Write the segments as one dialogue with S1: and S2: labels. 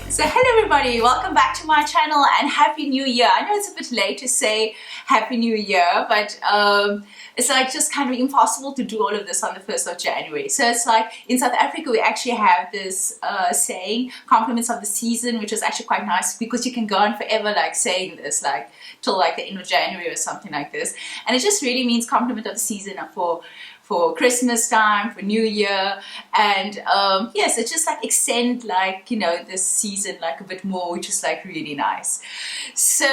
S1: So hello everybody, welcome back to my channel and Happy New Year. I know it's a bit late to say Happy New Year, but it's like just kind of impossible to do all of this on the 1st of January. So it's like in South Africa we actually have this saying, compliments of the season, which is actually quite nice because you can go on forever like saying this like till like the end of January or something like this. And it just really means compliment of the season for Christmas time, for New Year, and yes, it's just like extend like, you know, this season like a bit more, which is like really nice. So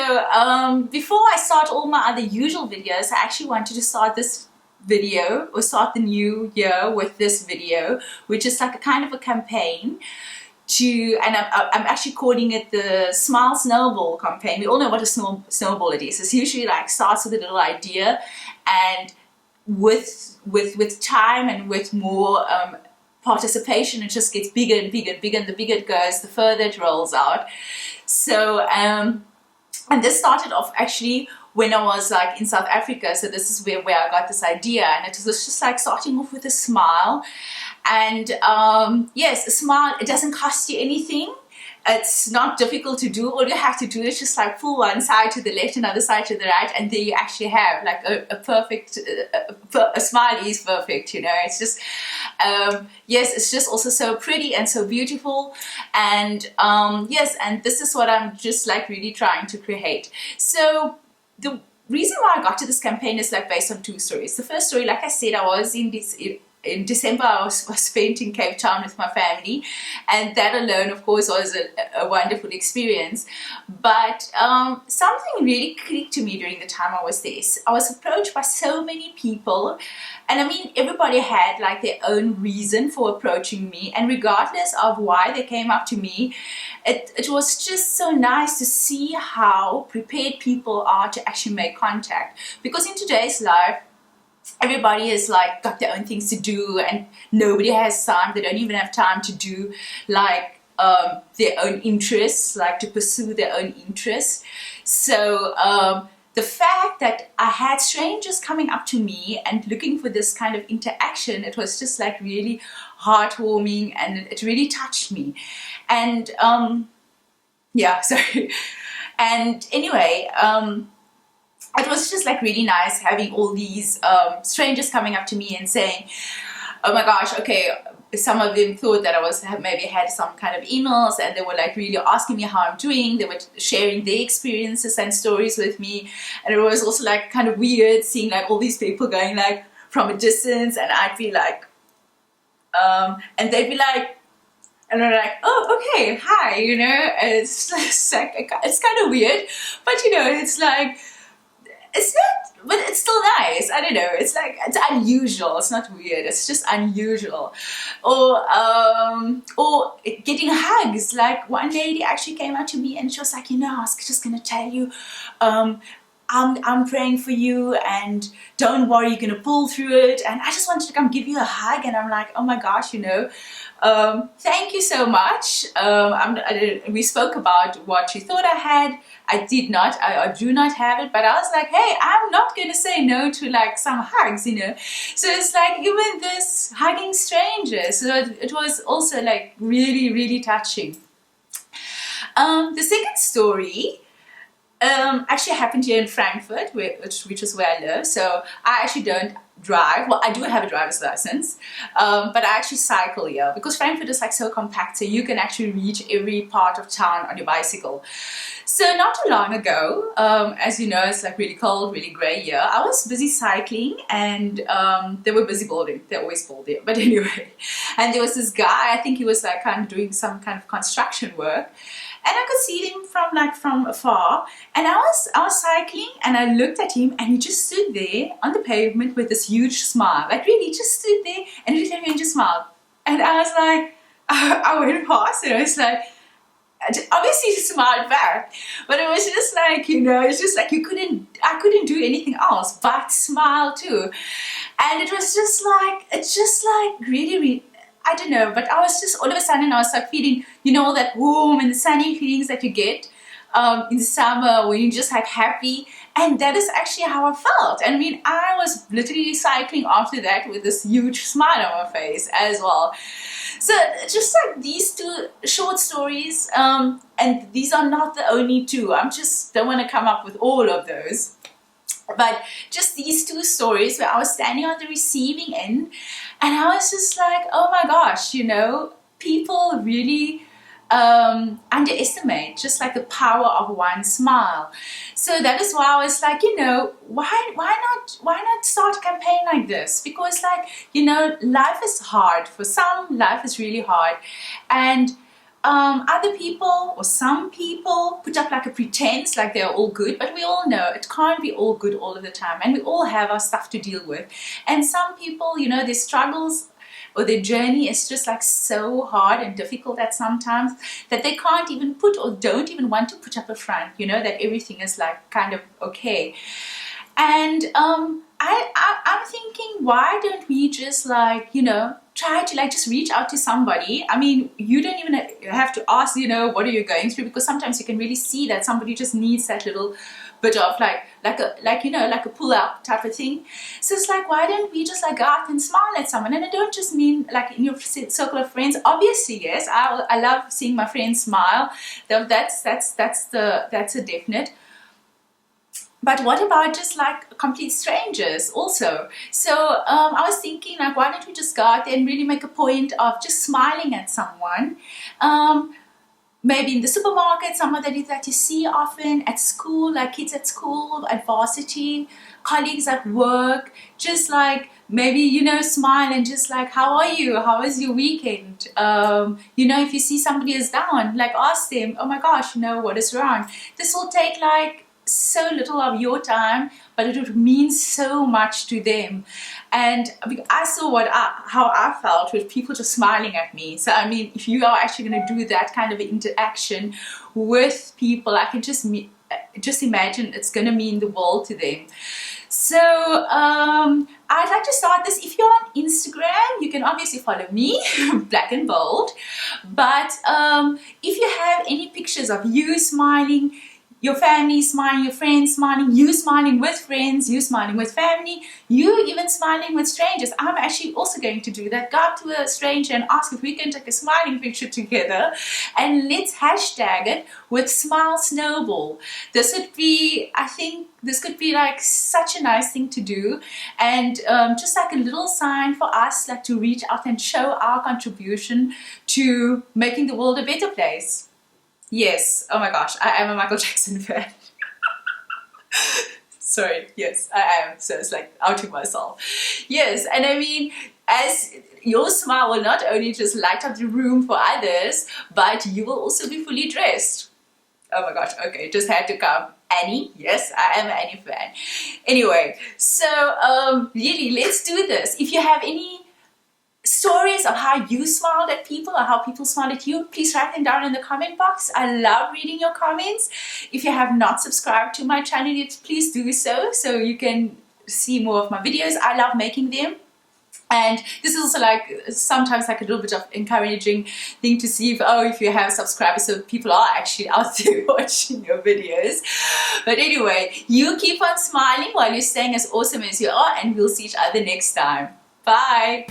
S1: before I start all my other usual videos, I actually wanted to start this video or start the new year with this video, which is like a kind of a campaign to, and I'm actually calling it the SmileSnowball campaign. We all know what a snowball it is. It's usually like starts with a little idea, and with time and with more participation, it just gets bigger and bigger and bigger, and the bigger it goes, the further it rolls out. So and this started off actually when I was like in South Africa. So this is where I got this idea, and it was just like starting off with a smile. And yes, a smile, it doesn't cost you anything. It's not difficult to do. All you have to do is just like pull one side to the left and other side to the right, and there you actually have like a perfect, a smile is perfect, you know. It's just, yes, it's just also so pretty and so beautiful. And yes, and this is what I'm just like really trying to create. So the reason why I got to this campaign is like based on two stories. The first story, like I said, I was in December, I was spent in Cape Town with my family, and that alone, of course, was a wonderful experience. But something really clicked to me during the time I was there. I was approached by so many people, and I mean, everybody had like their own reason for approaching me, and regardless of why they came up to me, it was just so nice to see how prepared people are to actually make contact. Because in today's life, everybody is like got their own things to do, and nobody has time. They don't even have time to do like their own interests, like to pursue their own interests. So the fact that I had strangers coming up to me and looking for this kind of interaction, it was just like really heartwarming, and it really touched me. And yeah, sorry. And anyway, it was just like really nice having all these strangers coming up to me and saying, oh my gosh, okay, some of them thought that I was maybe had some kind of emails, and they were like really asking me how I'm doing. They were sharing their experiences and stories with me, and it was also like kind of weird seeing like all these people going like from a distance, and I'd be like and they'd be like, and they're like, oh, okay, hi, you know. It's like, it's kind of weird, but you know, it's like, it's not, but it's still nice. I don't know. It's like, it's unusual. It's not weird. It's just unusual. Or getting hugs. Like one lady actually came out to me and she was like, you know, I was just gonna tell you, I'm praying for you, and don't worry, you're gonna pull through it. And I just wanted to come give you a hug. And I'm like, oh my gosh, you know, thank you so much. We spoke about what you thought I had. I did not, I do not have it, but I was like, hey, I'm not going to say no to like some hugs, you know. So it's like even this hugging strangers. So it was also like really, really touching. The second story actually happened here in Frankfurt, which is where I live. So I actually don't drive. Well, I do have a driver's license, but I actually cycle here because Frankfurt is like so compact, so you can actually reach every part of town on your bicycle. So not too long ago, as you know, it's like really cold, really grey here. I was busy cycling, and they were busy building. They're always building, but anyway. And there was this guy, I think he was like kind of doing some kind of construction work. And I could see him from afar, and I was cycling, and I looked at him, and he just stood there on the pavement with this huge smile. Like really, just stood there and looked at me and just smiled. And I was like, I went past it. I was like, obviously she smiled back, but it was just like, you know, it's just like I couldn't do anything else but smile too. And it was just like, it's just like really, I don't know, but I was just, all of a sudden I was like feeling, you know, that warm and sunny feelings that you get in the summer when you're just like happy. And that is actually how I felt. And I mean, I was literally cycling after that with this huge smile on my face as well. So just like these two short stories, and these are not the only two. I just don't want to come up with all of those. But just these two stories where I was standing on the receiving end and I was just like, oh my gosh, you know, people really underestimate just like the power of one smile. So that is why I was like, you know, why not start a campaign like this? Because, like, you know, life is hard. For some, life is really hard, and other people or some people put up like a pretense like they're all good, but we all know it can't be all good all of the time, and we all have our stuff to deal with. And some people, you know, their struggles or their journey is just like so hard and difficult at sometimes that they can't even put or don't even want to put up a front, you know, that everything is like kind of okay. And I'm thinking, why don't we just like, you know, try to like just reach out to somebody. I mean, you don't even have to ask, you know, what are you going through, because sometimes you can really see that somebody just needs that little bit of like you know, like a pull up type of thing. So it's like, why don't we just like go out and smile at someone? And I don't just mean like in your circle of friends. Obviously, yes, I love seeing my friends smile. That's a definite. But what about just like complete strangers also? So I was thinking, like, why don't we just go out there and really make a point of just smiling at someone? Maybe in the supermarket, someone that you see often, at school, like kids at school, at varsity, colleagues at work, just like maybe, you know, smile and just like, how are you? How was your weekend? You know, if you see somebody is down, like ask them, oh my gosh, you know, what is wrong? This will take like so little of your time, but it would mean so much to them. And I saw how I felt with people just smiling at me. So I mean, if you are actually going to do that kind of interaction with people, I can just imagine it's going to mean the world to them. So I'd like to start this. If you're on Instagram, you can obviously follow me, black and bold. But if you have any pictures of you smiling, your family smiling, your friends smiling, you smiling with friends, you smiling with family, you even smiling with strangers. I'm actually also going to do that. Go up to a stranger and ask if we can take a smiling picture together, and let's hashtag it with SmileSnowball. This would be, I think, this could be like such a nice thing to do, and just like a little sign for us, like to reach out and show our contribution to making the world a better place. Yes, oh my gosh, I am a Michael Jackson fan. Sorry, yes, I am. So it's like outing myself. Yes, and I mean, as your smile will not only just light up the room for others, but you will also be fully dressed. Oh my gosh, okay, just had to come. Annie, yes, I am an Annie fan. Anyway, so really, let's do this. If you have any stories of how you smiled at people or how people smiled at you, please write them down in the comment box. I love reading your comments. If you have not subscribed to my channel yet, please do so you can see more of my videos. I love making them. And this is also like sometimes like a little bit of encouraging thing to see if you have subscribers, so people are actually out there watching your videos. But anyway, you keep on smiling while you're staying as awesome as you are, and we'll see each other next time. Bye.